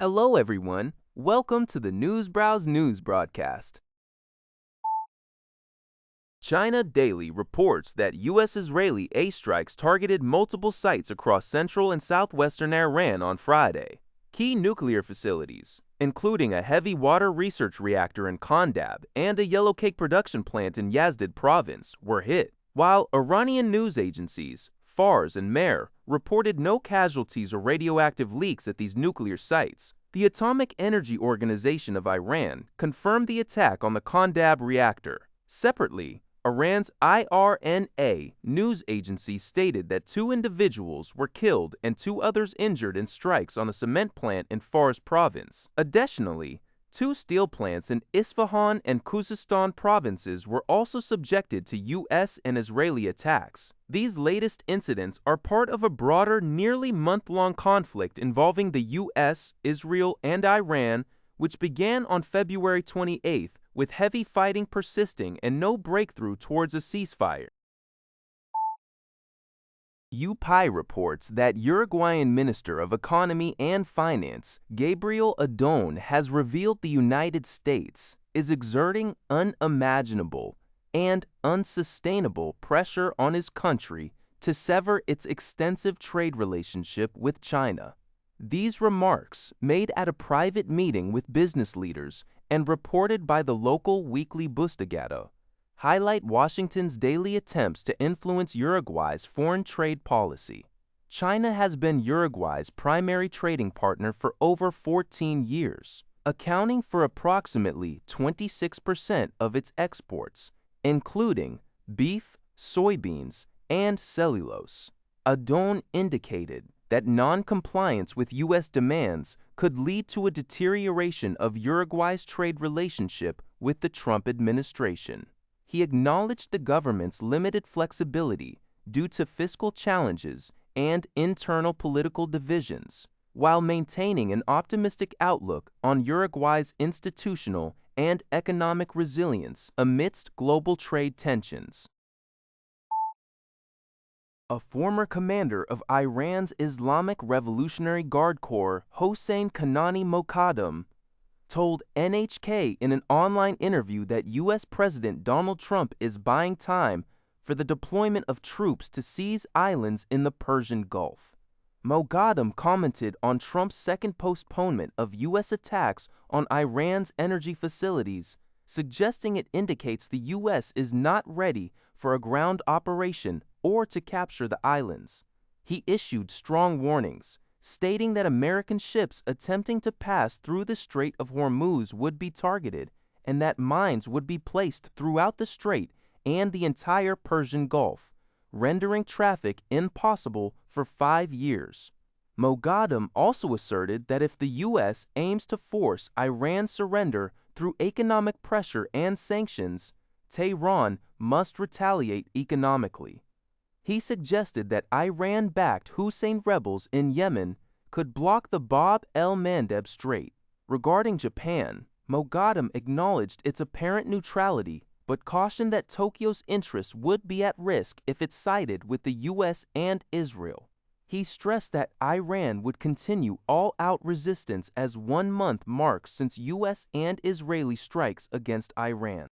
Hello, everyone. Welcome to the Newsbrowse News broadcast. China Daily reports that U.S.-Israeli airstrikes targeted multiple sites across central and southwestern Iran on Friday. Key nuclear facilities, including a heavy water research reactor in Kandab and a yellowcake production plant in Yazd province, were hit, while Iranian news agencies, Fars and Mehr, reported no casualties or radioactive leaks at these nuclear sites. The Atomic Energy Organization of Iran confirmed the attack on the Kandab reactor. Separately, Iran's IRNA news agency stated that 2 individuals were killed and 2 others injured in strikes on a cement plant in Fars province. Additionally, 2 steel plants in Isfahan and Khuzestan provinces were also subjected to U.S. and Israeli attacks. These latest incidents are part of a broader, nearly month-long conflict involving the U.S., Israel, and Iran, which began on February 28th, with heavy fighting persisting and no breakthrough towards a ceasefire. UPI reports that Uruguayan Minister of Economy and Finance, Gabriel Adon, has revealed the United States is exerting unimaginable and unsustainable pressure on his country to sever its extensive trade relationship with China. These remarks, made at a private meeting with business leaders and reported by the local weekly Bustigado, highlight Washington's daily attempts to influence Uruguay's foreign trade policy. China has been Uruguay's primary trading partner for over 14 years, accounting for approximately 26% of its exports, including beef, soybeans, and cellulose. Adon indicated that non-compliance with U.S. demands could lead to a deterioration of Uruguay's trade relationship with the Trump administration. He acknowledged the government's limited flexibility due to fiscal challenges and internal political divisions, while maintaining an optimistic outlook on Uruguay's institutional and economic resilience amidst global trade tensions. A former commander of Iran's Islamic Revolutionary Guard Corps, Hossein Kanani Mokaddam, told NHK in an online interview that U.S. President Donald Trump is buying time for the deployment of troops to seize islands in the Persian Gulf. Mokaddam commented on Trump's second postponement of U.S. attacks on Iran's energy facilities, suggesting it indicates the U.S. is not ready for a ground operation or to capture the islands. He issued strong warnings, stating that American ships attempting to pass through the Strait of Hormuz would be targeted and that mines would be placed throughout the strait and the entire Persian Gulf, rendering traffic impossible for 5 years. Mokaddam also asserted that if the U.S. aims to force Iran's surrender through economic pressure and sanctions, Tehran must retaliate economically. He suggested that Iran-backed Hussein rebels in Yemen could block the Bab el-Mandeb Strait. Regarding Japan, Mokaddam acknowledged its apparent neutrality, but cautioned that Tokyo's interests would be at risk if it sided with the U.S. and Israel. He stressed that Iran would continue all-out resistance as 1 month marks since U.S. and Israeli strikes against Iran.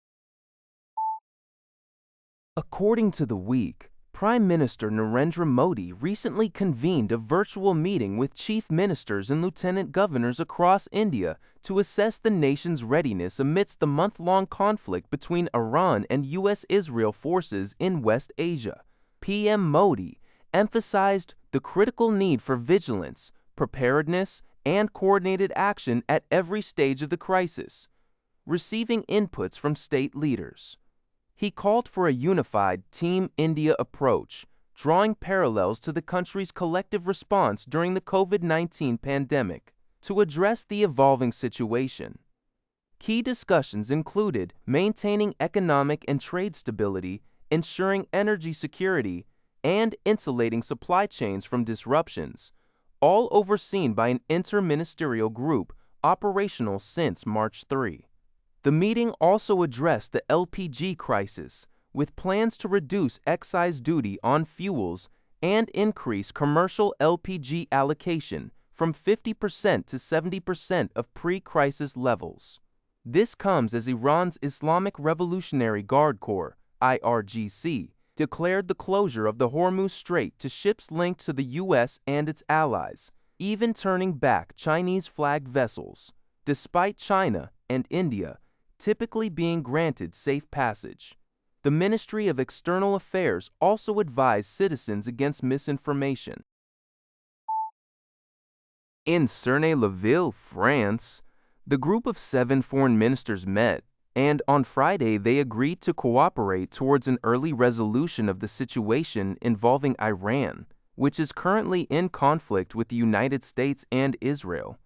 According to The Week, Prime Minister Narendra Modi recently convened a virtual meeting with chief ministers and lieutenant governors across India to assess the nation's readiness amidst the month-long conflict between Iran and U.S.-Israel forces in West Asia. PM Modi emphasized the critical need for vigilance, preparedness, and coordinated action at every stage of the crisis, receiving inputs from state leaders. He called for a unified Team India approach, drawing parallels to the country's collective response during the COVID-19 pandemic to address the evolving situation. Key discussions included maintaining economic and trade stability, ensuring energy security, and insulating supply chains from disruptions, all overseen by an inter-ministerial group operational since March 3. The meeting also addressed the LPG crisis, with plans to reduce excise duty on fuels and increase commercial LPG allocation from 50% to 70% of pre-crisis levels. This comes as Iran's Islamic Revolutionary Guard Corps, IRGC, declared the closure of the Hormuz Strait to ships linked to the U.S. and its allies, even turning back Chinese-flagged vessels, despite China and India typically being granted safe passage. The Ministry of External Affairs also advised citizens against misinformation. In Cernay-la-Ville, France, the group of 7 foreign ministers met, and on Friday they agreed to cooperate towards an early resolution of the situation involving Iran, which is currently in conflict with the United States and Israel.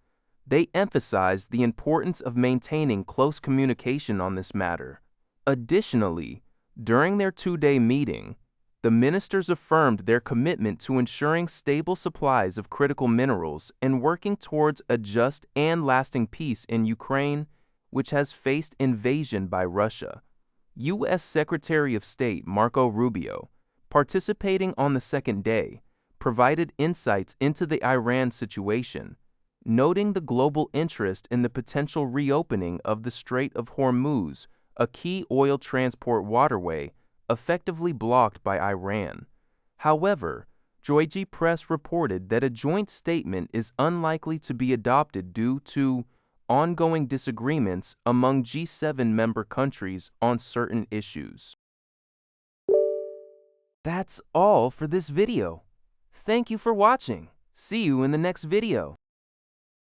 They emphasized the importance of maintaining close communication on this matter. Additionally, during their 2-day meeting, the ministers affirmed their commitment to ensuring stable supplies of critical minerals and working towards a just and lasting peace in Ukraine, which has faced invasion by Russia. U.S. Secretary of State Marco Rubio, participating on the second day, provided insights into the Iran situation, noting the global interest in the potential reopening of the Strait of Hormuz, a key oil transport waterway effectively blocked by Iran. However, Georgi Press reported that a joint statement is unlikely to be adopted due to ongoing disagreements among G7 member countries on certain issues. That's all for this video. Thank you for watching. See you in the next video.